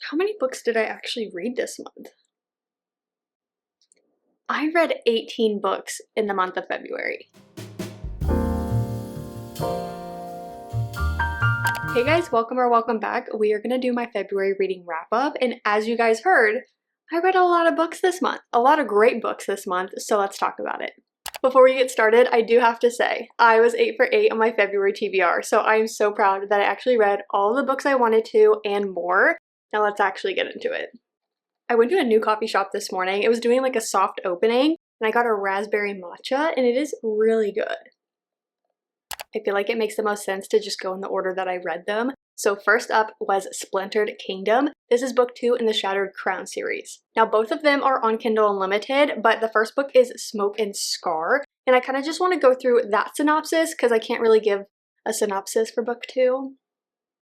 How many books did I actually read this month? I read 18 books in the month of February. Hey guys, welcome or welcome back. We are gonna do my February reading wrap up, and as you guys heard, I read a lot of books this month, a lot of great books this month, so let's talk about it. Before we get started, I do have to say, I was 8 for 8 on my February TBR, so I am so proud that I actually read all the books I wanted to and more. Now let's actually get into it. I went to a new coffee shop this morning. It was doing like a soft opening, and I got a raspberry matcha, and it is really good. I feel like it makes the most sense to just go in the order that I read them. So first up was Splintered Kingdom. This is book 2 in the Shattered Crown series. Now both of them are on Kindle Unlimited, but the first book is Smoke and Scar. And I kind of just want to go through that synopsis because I can't really give a synopsis for book 2.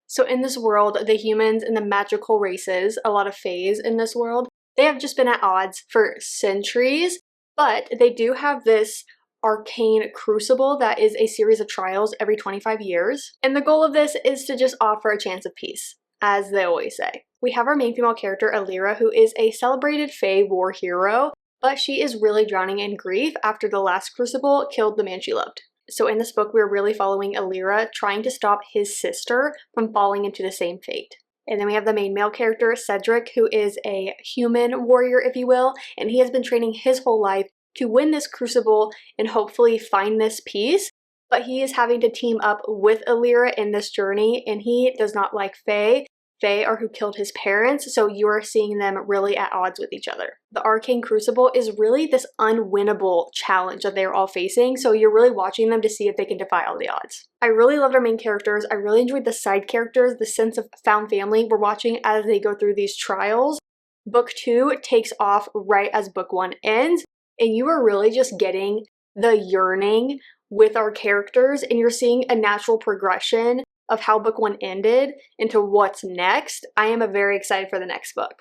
So in this world, the humans and the magical races, a lot of fays in this world, they have just been at odds for centuries, but they do have this arcane crucible that is a series of trials every 25 years. And the goal of this is to just offer a chance of peace, as they always say. We have our main female character, Alira, who is a celebrated fae war hero, but she is really drowning in grief after the last crucible killed the man she loved. So in this book, we're really following Alira trying to stop his sister from falling into the same fate. And then we have the main male character, Cedric, who is a human warrior, if you will, and he has been training his whole life to win this crucible and hopefully find this peace, but he is having to team up with Alira in this journey, and he does not like fae. Fae are who killed his parents, so you are seeing them really at odds with each other. The Arcane Crucible is really this unwinnable challenge that they're all facing, so you're really watching them to see if they can defy all the odds. I really loved our main characters. I really enjoyed the side characters, the sense of found family we're watching as they go through these trials. Book 2 takes off right as book 1 ends, and you are really just getting the yearning with our characters, and you're seeing a natural progression of how book 1 ended into what's next. I am very excited for the next book.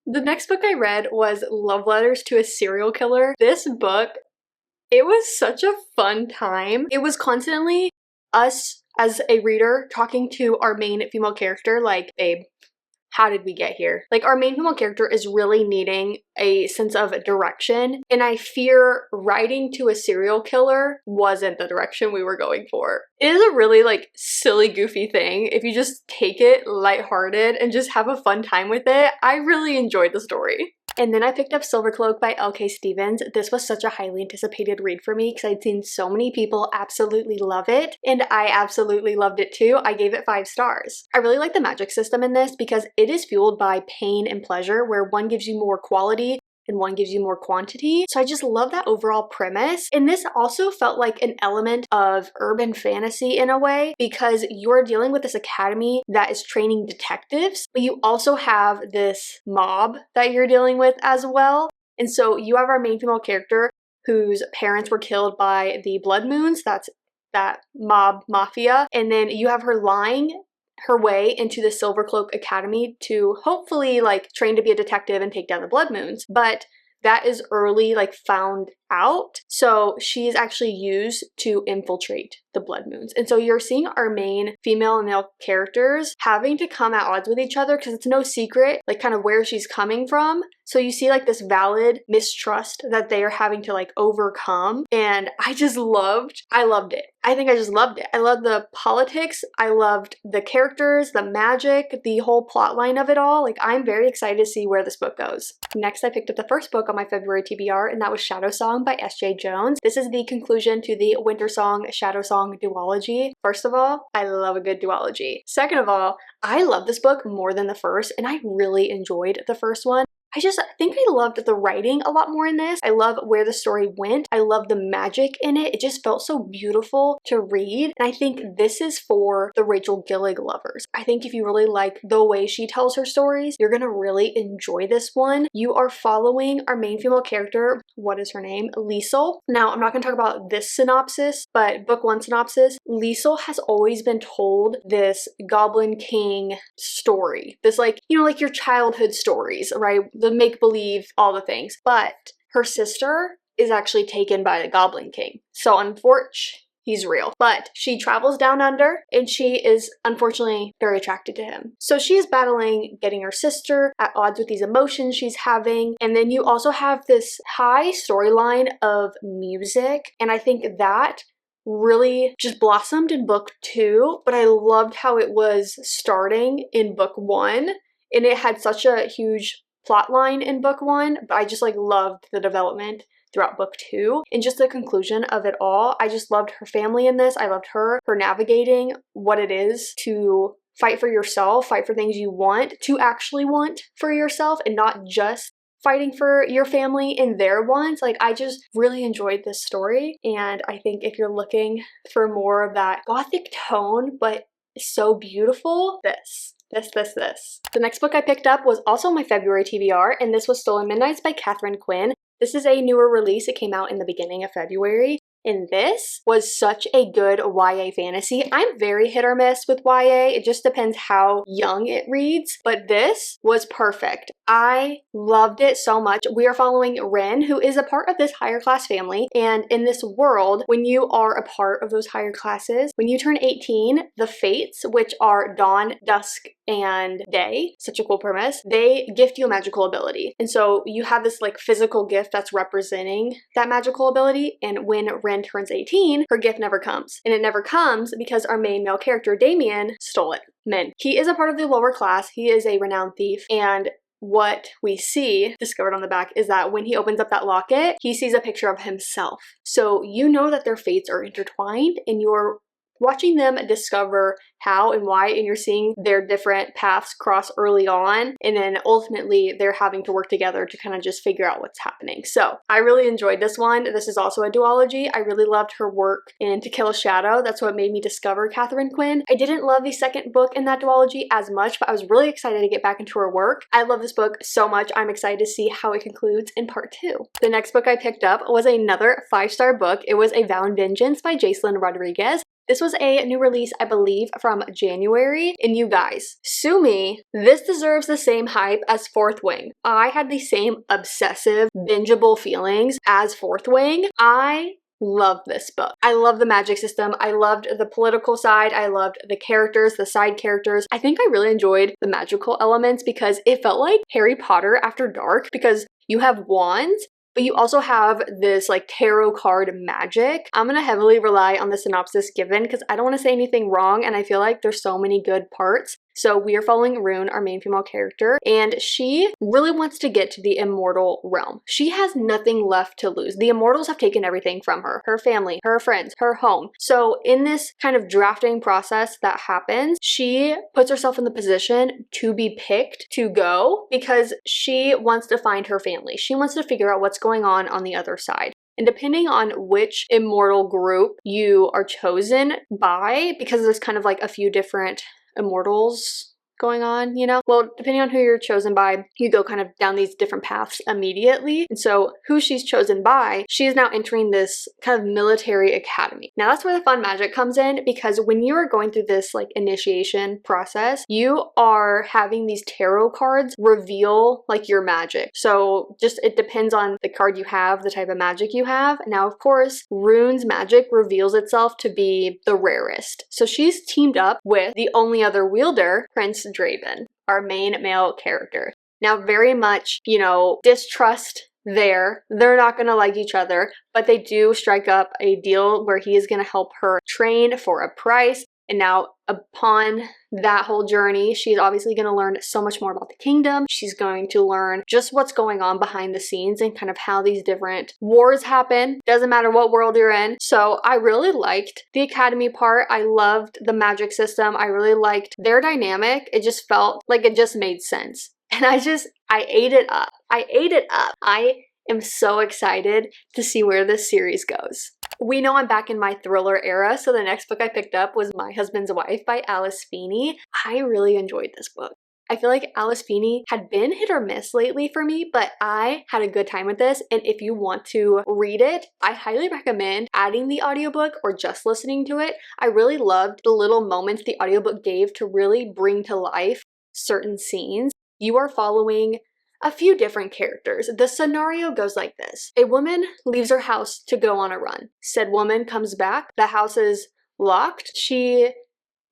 The next book I read was Love Letters to a Serial Killer. This book, it was such a fun time. It was constantly us as a reader talking to our main female character like, babe, how did we get here? Like, our main female character is really needing a sense of direction, and I fear writing to a serial killer wasn't the direction we were going for. It is a really like silly, goofy thing. If you just take it lighthearted and just have a fun time with it, I really enjoyed the story. And then I picked up Silver Cloak by L.K. Stevens. This was such a highly anticipated read for me because I'd seen so many people absolutely love it, and I absolutely loved it too. I gave it 5 stars. I really like the magic system in this because it is fueled by pain and pleasure, where one gives you more quality and one gives you more quantity. So I just love that overall premise. And this also felt like an element of urban fantasy in a way, because you're dealing with this academy that is training detectives, but you also have this mob that you're dealing with as well. And so you have our main female character whose parents were killed by the Blood Moons, that's that mob mafia, and then you have her lying her way into the Silver Cloak Academy to hopefully like train to be a detective and take down the Blood Moons, but that is early like found out, so she is actually used to infiltrate the Blood Moons. And so you're seeing our main female and male characters having to come at odds with each other because it's no secret like kind of where she's coming from. So you see like this valid mistrust that they are having to like overcome, and I loved it. I think I just loved it. I loved the politics, I loved the characters, the magic, the whole plot line of it all. Like, I'm very excited to see where this book goes. Next, I picked up the first book on my February TBR, and that was Shadow Song by S.J. Jones. This is the conclusion to the Winter Song Shadow Song duology. First of all, I love a good duology. Second of all, I love this book more than the first, and I really enjoyed the first one. I think I loved the writing a lot more in this. I love where the story went. I love the magic in it. It just felt so beautiful to read. And I think this is for the Rachel Gillig lovers. I think if you really like the way she tells her stories, you're gonna really enjoy this one. You are following our main female character. What is her name? Liesel. Now, I'm not gonna talk about this synopsis, but book 1 synopsis. Liesel has always been told this Goblin King story. This like, you know, like your childhood stories, right? The make-believe, all the things. But her sister is actually taken by the Goblin King. So unfortunately, he's real. But she travels down under and she is unfortunately very attracted to him. So she is battling getting her sister at odds with these emotions she's having. And then you also have this high storyline of music. And I think that really just blossomed in book 2, but I loved how it was starting in book 1. And it had such a huge plot line in book 1, but I just like loved the development throughout book 2 and just the conclusion of it all. I just loved her family in this. I loved her navigating what it is to fight for yourself, fight for things you want, to actually want for yourself and not just fighting for your family and their wants. Like, I just really enjoyed this story, and I think if you're looking for more of that gothic tone but so beautiful, this. The next book I picked up was also my February TBR, and this was Stolen Midnights by Catherine Quinn. This is a newer release. It came out in the beginning of February. And this was such a good YA fantasy. I'm very hit or miss with YA. It just depends how young it reads, but this was perfect. I loved it so much. We are following Ren, who is a part of this higher class family. And in this world, when you are a part of those higher classes, when you turn 18, the fates, which are dawn, dusk, and day, such a cool premise, they gift you a magical ability. And so you have this like physical gift that's representing that magical ability. And when Ren turns 18, her gift never comes. And it never comes because our main male character, Damien, stole it. He is a part of the lower class. He is a renowned thief. And what we see discovered on the back is that when he opens up that locket, he sees a picture of himself. So you know that their fates are intertwined, and you're watching them discover how and why, and you're seeing their different paths cross early on, and then ultimately they're having to work together to kind of just figure out what's happening. So I really enjoyed this one. This is also a duology. I really loved her work in To Kill a Shadow. That's what made me discover Catherine Quinn. I didn't love the second book in that duology as much, but I was really excited to get back into her work. I love this book so much. I'm excited to see how it concludes in part 2. The next book I picked up was another 5-star book. It was A Vow in Vengeance by Jacelyn Rodriguez. This was a new release, I believe, from January. And you guys, sue me, this deserves the same hype as Fourth Wing. I had the same obsessive, bingeable feelings as Fourth Wing. I love this book. I love the magic system. I loved the political side. I loved the characters, the side characters. I think I really enjoyed the magical elements because it felt like Harry Potter After Dark, because you have wands, but you also have this like tarot card magic. I'm gonna heavily rely on the synopsis given because I don't want to say anything wrong, and I feel like there's so many good parts. So we are following Rune, our main female character, and she really wants to get to the immortal realm. She has nothing left to lose. The immortals have taken everything from her, her family, her friends, her home. So in this kind of drafting process that happens, she puts herself in the position to be picked to go because she wants to find her family. She wants to figure out what's going on the other side. And depending on which immortal group you are chosen by, because there's kind of like a few different immortals going on, you know? Well, depending on who you're chosen by, you go kind of down these different paths immediately. And so who she's chosen by, she is now entering this kind of military academy. Now that's where the fun magic comes in, because when you are going through this like initiation process, you are having these tarot cards reveal like your magic. So just it depends on the card you have, the type of magic you have. Now, of course, Rune's magic reveals itself to be the rarest. So she's teamed up with the only other wielder, Prince Draven, our main male character. Now, very much, you know, distrust there. They're not going to like each other, but they do strike up a deal where he is going to help her train for a price. And now upon that whole journey, she's obviously going to learn so much more about the kingdom. She's going to learn just what's going on behind the scenes and kind of how these different wars happen. Doesn't matter what world you're in. So I really liked the academy part. I loved the magic system. I really liked their dynamic. It just felt like it just made sense. And I ate it up. I ate it up. I am so excited to see where this series goes. We know I'm back in my thriller era, so the next book I picked up was My Husband's Wife by Alice Feeney. I really enjoyed this book. I feel like Alice Feeney had been hit or miss lately for me, but I had a good time with this, and if you want to read it, I highly recommend adding the audiobook or just listening to it. I really loved the little moments the audiobook gave to really bring to life certain scenes. You are following a few different characters. The scenario goes like this. A woman leaves her house to go on a run. Said woman comes back. The house is locked. She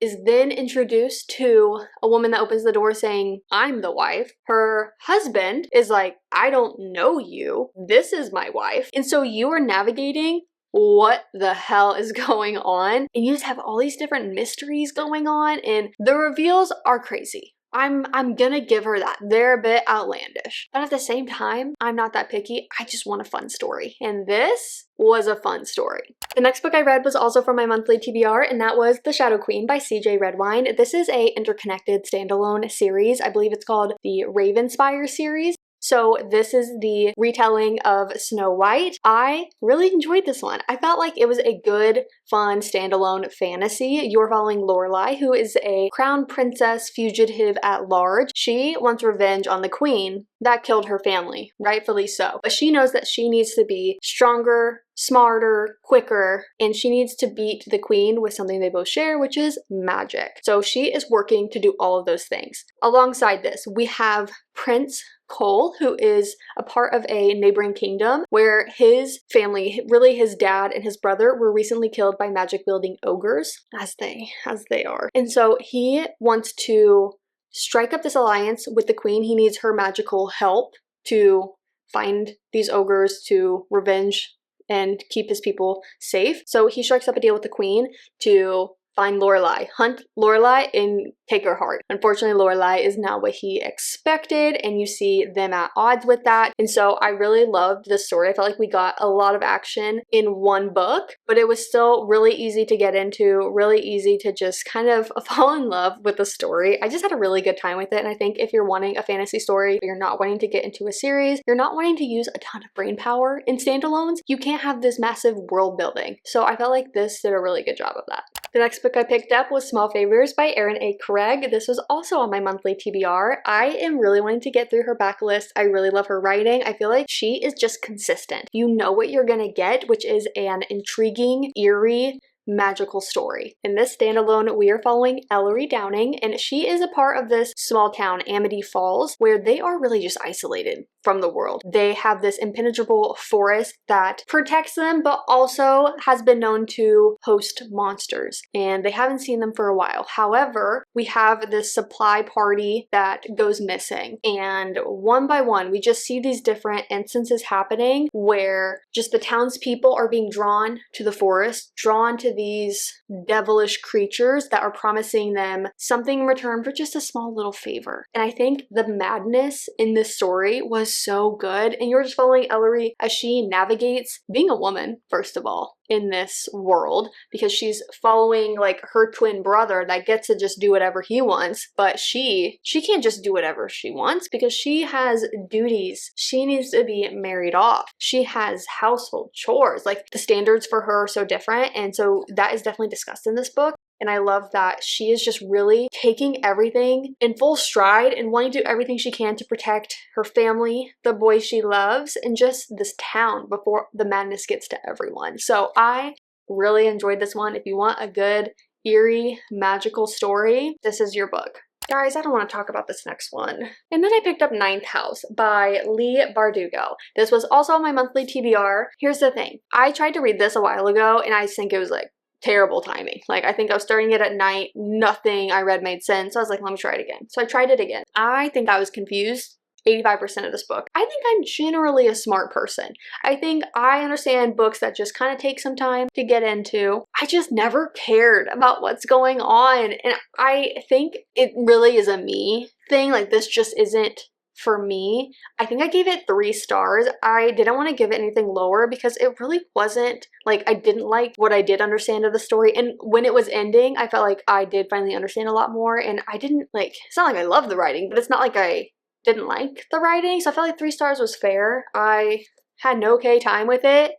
is then introduced to a woman that opens the door saying, I'm the wife. Her husband is like, I don't know you. This is my wife. And so you are navigating what the hell is going on. And you just have all these different mysteries going on, and the reveals are crazy. I'm gonna give her that. They're a bit outlandish. But at the same time, I'm not that picky. I just want a fun story. And this was a fun story. The next book I read was also from my monthly TBR, and that was The Shadow Queen by CJ Redwine. This is a interconnected standalone series. I believe it's called the Ravenspire series. So this is the retelling of Snow White. I really enjoyed this one. I felt like it was a good, fun, standalone fantasy. You're following Lorelai, who is a crown princess fugitive at large. She wants revenge on the queen that killed her family, rightfully so. But she knows that she needs to be stronger, smarter, quicker, and she needs to beat the queen with something they both share, which is magic. So she is working to do all of those things. Alongside this, we have Prince Cole, who is a part of a neighboring kingdom where his family, really his dad and his brother, were recently killed by magic wielding ogres, as they are. And so he wants to strike up this alliance with the queen. He needs her magical help to find these ogres, to revenge and keep his people safe. So he strikes up a deal with the queen to find Lorelai, hunt Lorelai, and take her heart. Unfortunately, Lorelai is not what he expected, and you see them at odds with that. And so I really loved this story. I felt like we got a lot of action in one book, but it was still really easy to get into, really easy to just kind of fall in love with the story. I just had a really good time with it, and I think if you're wanting a fantasy story, but you're not wanting to get into a series, you're not wanting to use a ton of brain power in standalones, you can't have this massive world building. So I felt like this did a really good job of that. The next book I picked up was Small Favors by Erin A. Craig. This was also on my monthly TBR. I am really wanting to get through her backlist. I really love her writing. I feel like she is just consistent. You know what you're gonna get, which is an intriguing, eerie, magical story. In this standalone, we are following Ellery Downing, and she is a part of this small town, Amity Falls, where they are really just isolated from the world. They have this impenetrable forest that protects them, but also has been known to host monsters, and they haven't seen them for a while. However, we have this supply party that goes missing, and one by one, we just see these different instances happening where just the townspeople are being drawn to the forest, drawn to these devilish creatures that are promising them something in return for just a small little favor. And I think the madness in this story was so good, and you're just following Ellery as she navigates being a woman, first of all, in this world, because she's following like her twin brother that gets to just do whatever he wants, but she can't just do whatever she wants because she has duties. She needs to be married off. She has household chores. Like, the standards for her are so different, and so that is definitely discussed in this book. And I love that she is just really taking everything in full stride and wanting to do everything she can to protect her family, the boys she loves, and just this town before the madness gets to everyone. So I really enjoyed this one. If you want a good, eerie, magical story, this is your book. Guys, I don't want to talk about this next one. And then I picked up Ninth House by Leigh Bardugo. This was also on my monthly TBR. Here's the thing. I tried to read this a while ago, and I think it was like terrible timing. Like, I think I was starting it at night. Nothing I read made sense. So I was like, let me try it again. So I tried it again. I think I was confused 85% of this book. I think I'm generally a smart person. I think I understand books that just kind of take some time to get into. I just never cared about what's going on. And I think it really is a me thing. Like, this just isn't for me. I think I gave it 3 stars. I didn't want to give it anything lower because it really wasn't, like, I didn't like what I did understand of the story. And when it was ending, I felt like I did finally understand a lot more. And I didn't, like, it's not like I love the writing, but it's not like I didn't like the writing. So I felt like 3 stars was fair. I had an okay time with it.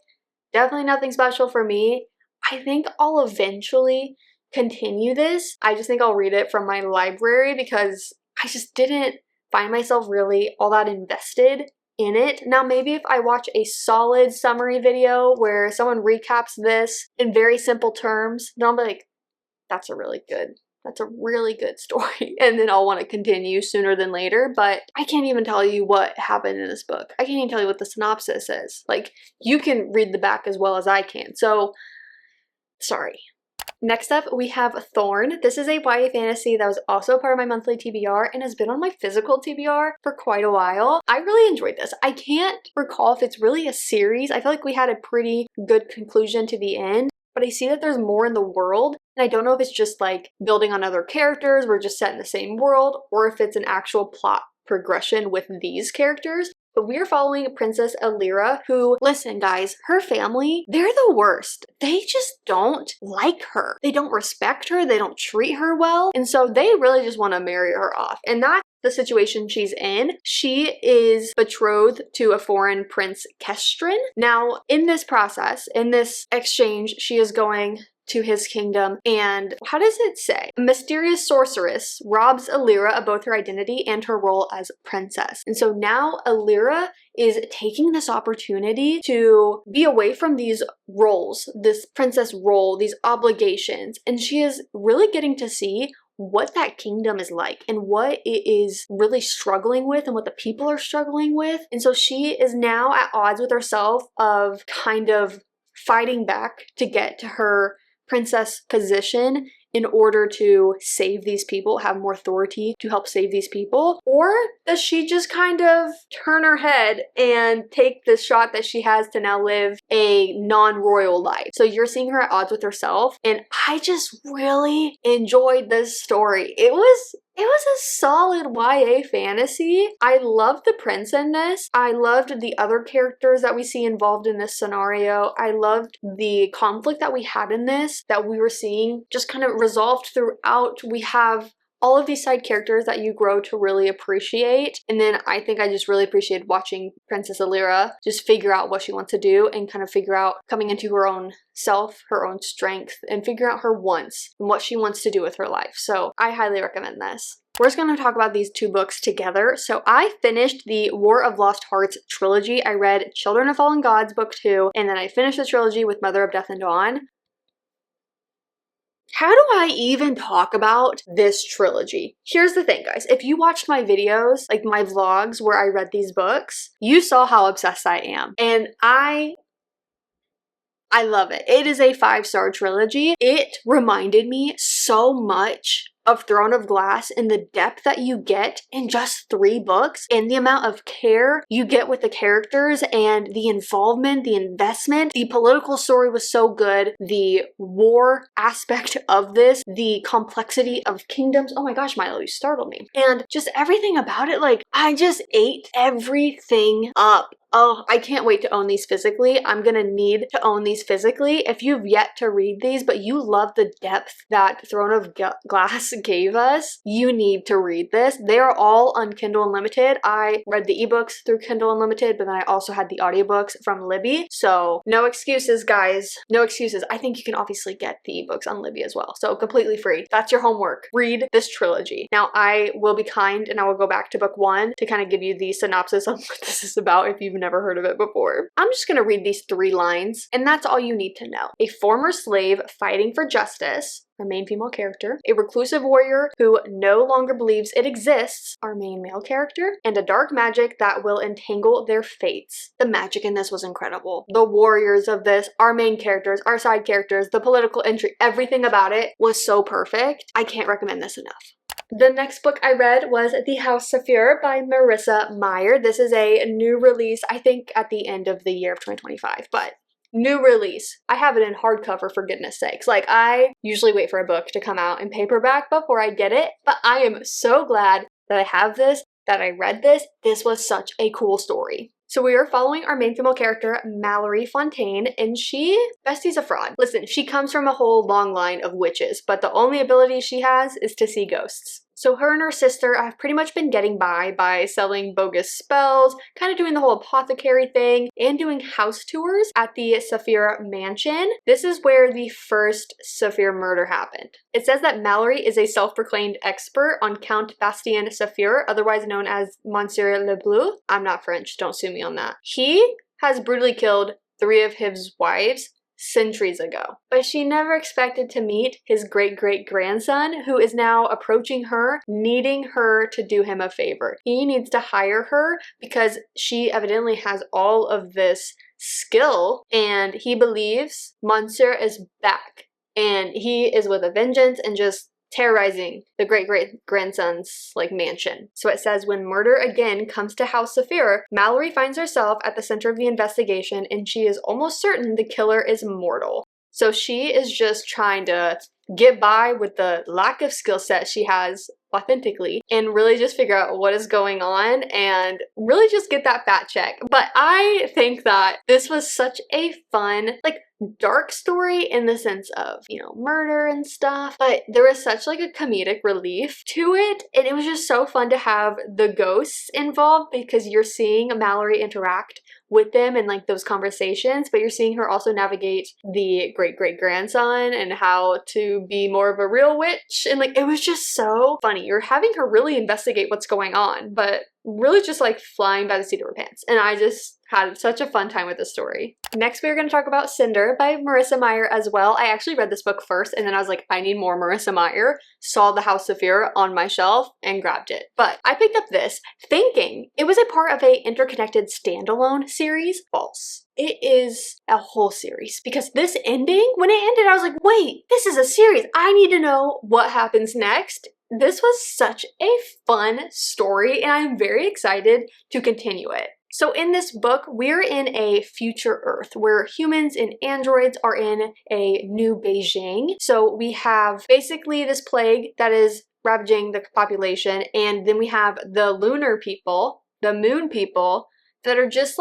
Definitely nothing special for me. I think I'll eventually continue this. I just think I'll read it from my library because I just didn't find myself really all that invested in it. Now, maybe if I watch a solid summary video where someone recaps this in very simple terms, then I'll be like, that's a really good that's a really good story. And then I'll want to continue sooner than later, but I can't even tell you what happened in this book. I can't even tell you what the synopsis is. Like, you can read the back as well as I can. So, sorry. Next up, we have Thorn. This is a YA fantasy that was also part of my monthly TBR and has been on my physical TBR for quite a while. I really enjoyed this. I can't recall if it's really a series. I feel like we had a pretty good conclusion to the end, but I see that there's more in the world, and I don't know if it's just like building on other characters, we're just set in the same world, or if it's an actual plot progression with these characters. But we are following Princess Alira, who, listen guys, her family, they're the worst. They just don't like her. They don't respect her, they don't treat her well, and so they really just want to marry her off. And that's the situation she's in. She is betrothed to a foreign prince, Kestrin. Now, in this process, in this exchange, she is going to his kingdom, and how does it say? A mysterious sorceress robs Alira of both her identity and her role as princess. And so now Alira is taking this opportunity to be away from these roles, this princess role, these obligations, and she is really getting to see what that kingdom is like and what it is really struggling with and what the people are struggling with. And so she is now at odds with herself of kind of fighting back to get to her princess position in order to save these people, have more authority to help save these people? Or does she just kind of turn her head and take the shot that she has to now live a non-royal life? So you're seeing her at odds with herself, and I just really enjoyed this story. It was a solid YA fantasy. I loved the prince in this. I loved the other characters that we see involved in this scenario. I loved the conflict that we had in this, that we were seeing just kind of resolved throughout. We have all of these side characters that you grow to really appreciate. And then I think I just really appreciated watching Princess Alira just figure out what she wants to do and kind of figure out coming into her own self, her own strength, and figure out her wants and what she wants to do with her life. So I highly recommend this. We're just going to talk about these two books together. So I finished the War of Lost Hearts trilogy. I read Children of Fallen Gods book 2, and then I finished the trilogy with Mother of Death and Dawn. How do I even talk about this trilogy? Here's the thing, guys. If you watched my videos, like my vlogs where I read these books, you saw how obsessed I am. And I love it. It is a 5-star trilogy. It reminded me so much of Throne of Glass and the depth that you get in just 3 books and the amount of care you get with the characters and the involvement, the investment. The political story was so good. The war aspect of this, the complexity of kingdoms. Oh my gosh, Milo, you startled me. And just everything about it, like, I just ate everything up. Oh, I can't wait to own these physically. I'm gonna need to own these physically. If you've yet to read these, but you love the depth that Throne of Glass gave us, you need to read this. They are all on Kindle Unlimited. I read the ebooks through Kindle Unlimited, but then I also had the audiobooks from Libby. So no excuses, guys. No excuses. I think you can obviously get the ebooks on Libby as well. So completely free. That's your homework. Read this trilogy. Now, I will be kind and I will go back to book 1 to kind of give you the synopsis on what this is about if you've never heard of it before. I'm just gonna read these 3 lines, and that's all you need to know. A former slave fighting for justice, our main female character, a reclusive warrior who no longer believes it exists, our main male character, and a dark magic that will entangle their fates. The magic in this was incredible. The warriors of this, our main characters, our side characters, the political intrigue, everything about it was so perfect. I can't recommend this enough. The next book I read was The House Saphir by Marissa Meyer. This is a new release, I think at the end of the year of 2025, but new release. I have it in hardcover for goodness sakes. Like, I usually wait for a book to come out in paperback before I get it, but I am so glad that I have this, that I read this. This was such a cool story. So we are following our main female character, Mallory Fontaine, and Bestie's a fraud. Listen, she comes from a whole long line of witches, but the only ability she has is to see ghosts. So her and her sister have pretty much been getting by selling bogus spells, kind of doing the whole apothecary thing, and doing house tours at the Saphir mansion. This is where the first Saphir murder happened. It says that Mallory is a self-proclaimed expert on Count Bastien Saphir, otherwise known as Monsieur Le Bleu. I'm not French, don't sue me on that. He has brutally killed 3 of his wives, centuries ago. But she never expected to meet his great-great-grandson, who is now approaching her, needing her to do him a favor. He needs to hire her because she evidently has all of this skill, and he believes Monsieur is back. And he is with a vengeance and just terrorizing the great-great-grandson's mansion. So it says, when murder again comes to House Saphir, Mallory finds herself at the center of the investigation, and she is almost certain the killer is mortal. So she is just trying to get by with the lack of skill set she has authentically and really just figure out what is going on and really just get that fact check. But I think that this was such a fun, dark story in the sense of, murder and stuff, but there was such a comedic relief to it, and it was just so fun to have the ghosts involved because you're seeing Mallory interact with them and those conversations, but you're seeing her also navigate the great-great-grandson and how to be more of a real witch, and it was just so funny. You're having her really investigate what's going on, but really just flying by the seat of her pants, and I just had such a fun time with this story. Next, we're going to talk about Cinder by Marissa Meyer as well. I actually read this book first, and then I was like, I need more Marissa Meyer. Saw The House Saphir on my shelf and grabbed it. But I picked up this thinking it was a part of a interconnected standalone series. False. It is a whole series because this ending, when it ended, I was like, wait, this is a series. I need to know what happens next. This was such a fun story, and I'm very excited to continue it. So in this book, we're in a future Earth where humans and androids are in a new Beijing. So we have basically this plague that is ravaging the population, and then we have the lunar people, the moon people, that are just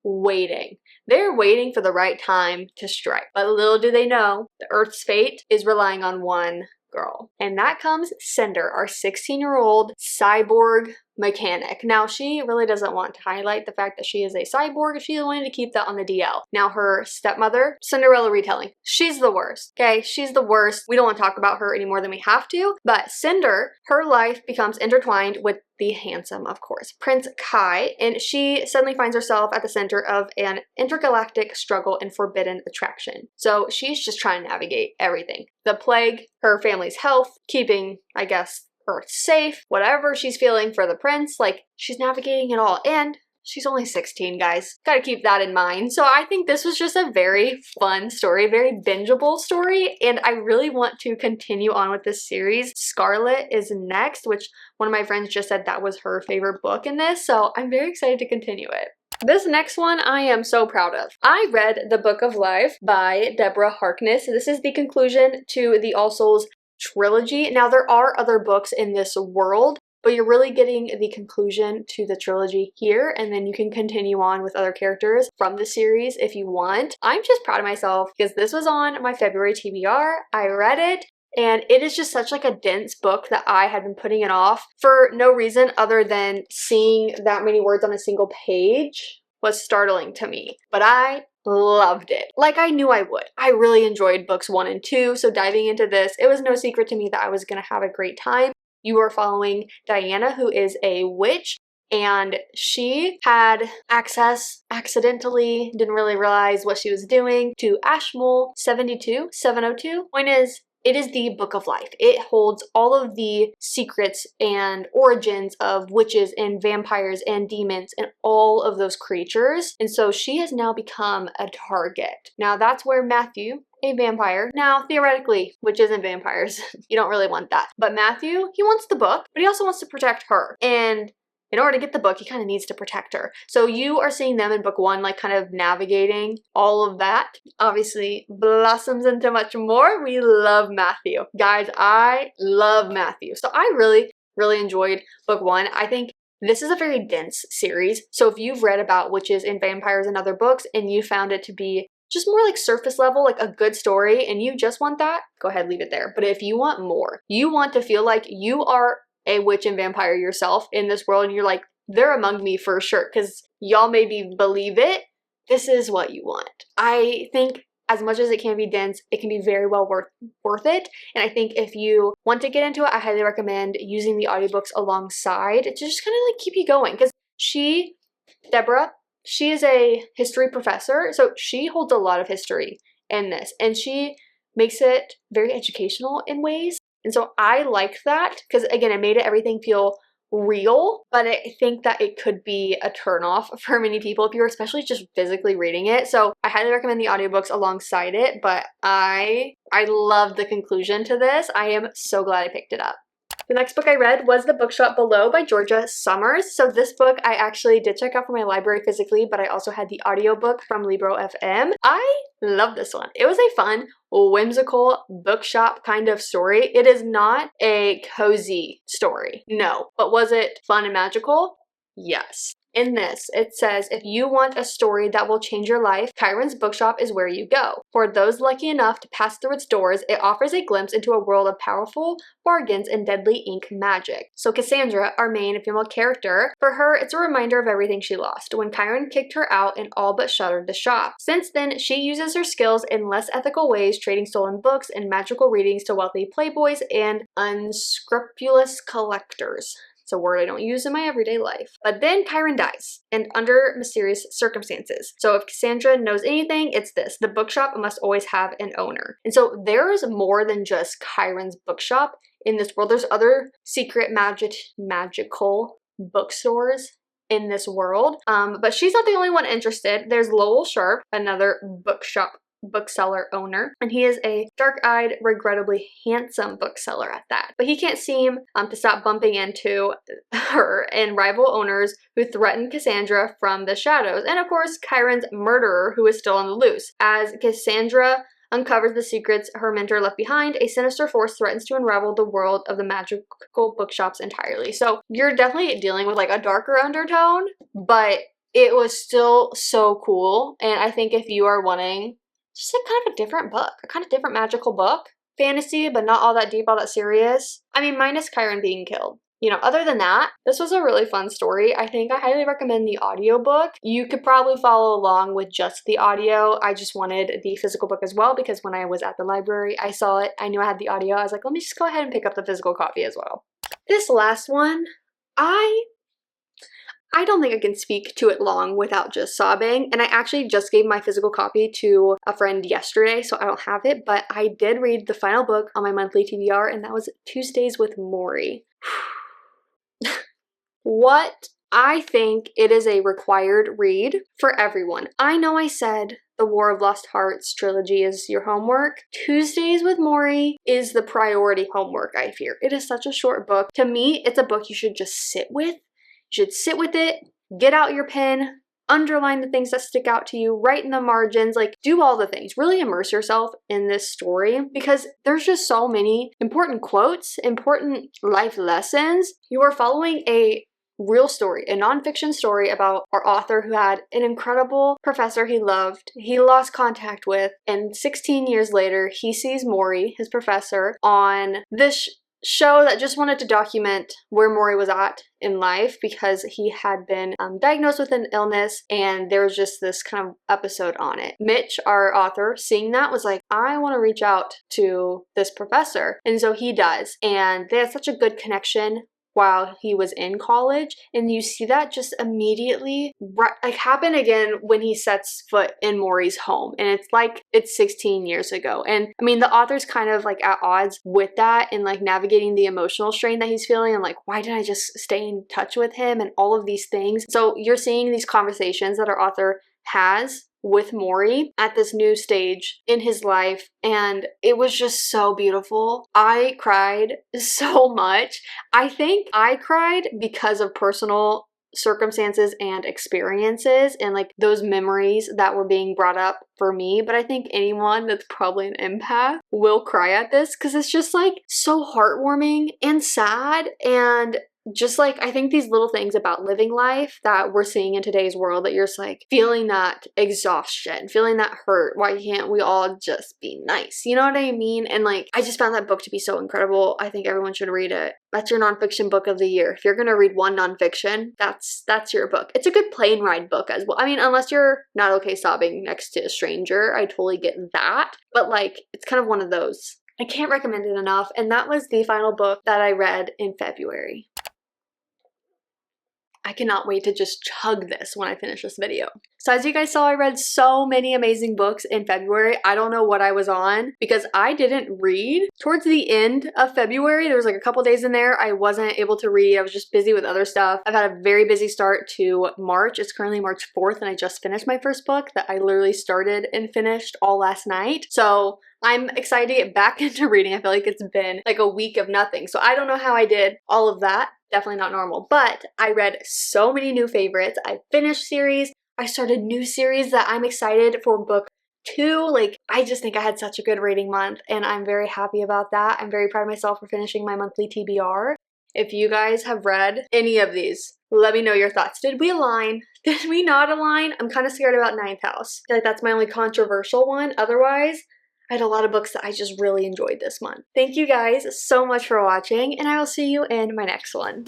waiting. They're waiting for the right time to strike. But little do they know, the Earth's fate is relying on one girl. And that comes Cinder, our 16-year-old cyborg mechanic. Now, she really doesn't want to highlight the fact that she is a cyborg. She wanted to keep that on the DL. Now, her stepmother, Cinderella retelling, she's the worst, okay? She's the worst. We don't want to talk about her any more than we have to, but Cinder, her life becomes intertwined with the handsome, of course, Prince Kai, and she suddenly finds herself at the center of an intergalactic struggle and forbidden attraction. So she's just trying to navigate everything. The plague, her family's health, keeping, I guess, Earth safe, whatever she's feeling for the prince, she's navigating it all. And she's only 16, guys. Gotta keep that in mind. So I think this was just a very fun story, very bingeable story, and I really want to continue on with this series. Scarlet is next, which one of my friends just said that was her favorite book in this, so I'm very excited to continue it. This next one I am so proud of. I read The Book of Life by Deborah Harkness. This is the conclusion to the All Souls trilogy. Now, there are other books in this world, but you're really getting the conclusion to the trilogy here, and then you can continue on with other characters from the series if you want. I'm just proud of myself because this was on my February TBR. I read it, and it is just such a dense book that I had been putting it off for no reason other than seeing that many words on a single page was startling to me. But I loved it. I knew I would. I really enjoyed books 1 and 2, so diving into this, it was no secret to me that I was gonna have a great time. You are following Diana, who is a witch, and she had access accidentally, didn't really realize what she was doing, to Ashmole 702. Point is, it is the Book of Life. It holds all of the secrets and origins of witches and vampires and demons and all of those creatures. And so she has now become a target. Now that's where Matthew, a vampire, now theoretically, witches and vampires, you don't really want that. But Matthew, he wants the book, but he also wants to protect her. And in order to get the book, he kind of needs to protect her. So you are seeing them in book 1, kind of navigating all of that. Obviously, blossoms into much more. We love Matthew. Guys, I love Matthew. So I really, really enjoyed book 1. I think this is a very dense series. So if you've read about witches and vampires in other books and you found it to be just more surface level, a good story, and you just want that, go ahead, leave it there. But if you want more, you want to feel like you are a witch and vampire yourself in this world, and you're like, they're among me for sure, because y'all maybe believe it, this is what you want. I think as much as it can be dense, it can be very well worth it. And I think if you want to get into it, I highly recommend using the audiobooks alongside to just kind of keep you going. Because Deborah, she is a history professor, so she holds a lot of history in this, and she makes it very educational in ways. And so I liked that because, again, it made everything feel real, but I think that it could be a turnoff for many people if you're especially just physically reading it. So I highly recommend the audiobooks alongside it, but I love the conclusion to this. I am so glad I picked it up. The next book I read was The Bookshop Below by Georgia Summers. So this book I actually did check out from my library physically, but I also had the audiobook from Libro FM. I love this one. It was a fun, whimsical bookshop kind of story. It is not a cozy story, no. But was it fun and magical? Yes. In this, it says, if you want a story that will change your life, Chiron's Bookshop is where you go. For those lucky enough to pass through its doors, it offers a glimpse into a world of powerful bargains and deadly ink magic. So Cassandra, our main female character, for her, it's a reminder of everything she lost when Chiron kicked her out and all but shuttered the shop. Since then, she uses her skills in less ethical ways, trading stolen books and magical readings to wealthy playboys and unscrupulous collectors. It's a word I don't use in my everyday life. But then Chiron dies, and under mysterious circumstances. So if Cassandra knows anything, it's this. The bookshop must always have an owner. And so there's more than just Chiron's bookshop in this world. There's other secret magical bookstores in this world. But she's not the only one interested. There's Lowell Sharp, another bookseller owner, and he is a dark-eyed, regrettably handsome bookseller at that. But he can't seem to stop bumping into her and rival owners who threaten Cassandra from the shadows, and of course Chiron's murderer, who is still on the loose. As Cassandra uncovers the secrets her mentor left behind, a sinister force threatens to unravel the world of the magical bookshops entirely. So you're definitely dealing with like a darker undertone, but it was still so cool. And I think if you are wanting just a kind of a different book, a kind of different magical book, fantasy, but not all that deep, all that serious. I mean, minus Chiron being killed. You know, other than that, this was a really fun story. I think I highly recommend the audiobook. You could probably follow along with just the audio. I just wanted the physical book as well because when I was at the library, I saw it. I knew I had the audio. I was like, let me just go ahead and pick up the physical copy as well. This last one, I don't think I can speak to it long without just sobbing, and I actually just gave my physical copy to a friend yesterday, so I don't have it, but I did read the final book on my monthly TBR, and that was Tuesdays with Morrie. What? I think it is a required read for everyone. I know I said the War of Lost Hearts trilogy is your homework. Tuesdays with Morrie is the priority homework, I fear. It is such a short book. To me, it's a book you should just sit with. You should sit with it, get out your pen, underline the things that stick out to you, write in the margins, like do all the things. Really immerse yourself in this story because there's just so many important quotes, important life lessons. You are following a real story, a nonfiction story about our author who had an incredible professor he loved, he lost contact with, and 16 years later, he sees Morrie, his professor, on this show that just wanted to document where Morrie was at in life because he had been diagnosed with an illness and there was just this kind of episode on it. Mitch, our author, seeing that was like, I want to reach out to this professor. And so he does. And they had such a good connection while he was in college, and you see that just immediately like happen again when he sets foot in Morrie's home, and it's like it's 16 years ago. And I mean, the author's kind of like at odds with that and like navigating the emotional strain that he's feeling and like, why did I just stay in touch with him and all of these things. So you're seeing these conversations that our author has with Morrie at this new stage in his life, and it was just so beautiful. I cried so much. I think I cried because of personal circumstances and experiences and like those memories that were being brought up for me, but I think anyone that's probably an empath will cry at this because it's just like so heartwarming and sad, and just like, I think these little things about living life that we're seeing in today's world that you're just like feeling that exhaustion, feeling that hurt. Why can't we all just be nice? You know what I mean? And like, I just found that book to be so incredible. I think everyone should read it. That's your nonfiction book of the year. If you're going to read one nonfiction, that's your book. It's a good plane ride book as well. I mean, unless you're not okay sobbing next to a stranger, I totally get that. But like, it's kind of one of those. I can't recommend it enough. And that was the final book that I read in February. I cannot wait to just chug this when I finish this video. So as you guys saw, I read so many amazing books in February. I don't know what I was on because I didn't read. Towards the end of February, there was like a couple days in there I wasn't able to read. I was just busy with other stuff. I've had a very busy start to March. It's currently March 4th and I just finished my first book that I literally started and finished all last night. So I'm excited to get back into reading. I feel like it's been like a week of nothing. So I don't know how I did all of that. Definitely not normal. But I read so many new favorites. I finished series. I started new series that I'm excited for book 2. Like, I just think I had such a good reading month and I'm very happy about that. I'm very proud of myself for finishing my monthly TBR. If you guys have read any of these, let me know your thoughts. Did we align? Did we not align? I'm kind of scared about Ninth House. I feel like that's my only controversial one. Otherwise, I had a lot of books that I just really enjoyed this month. Thank you guys so much for watching, and I will see you in my next one.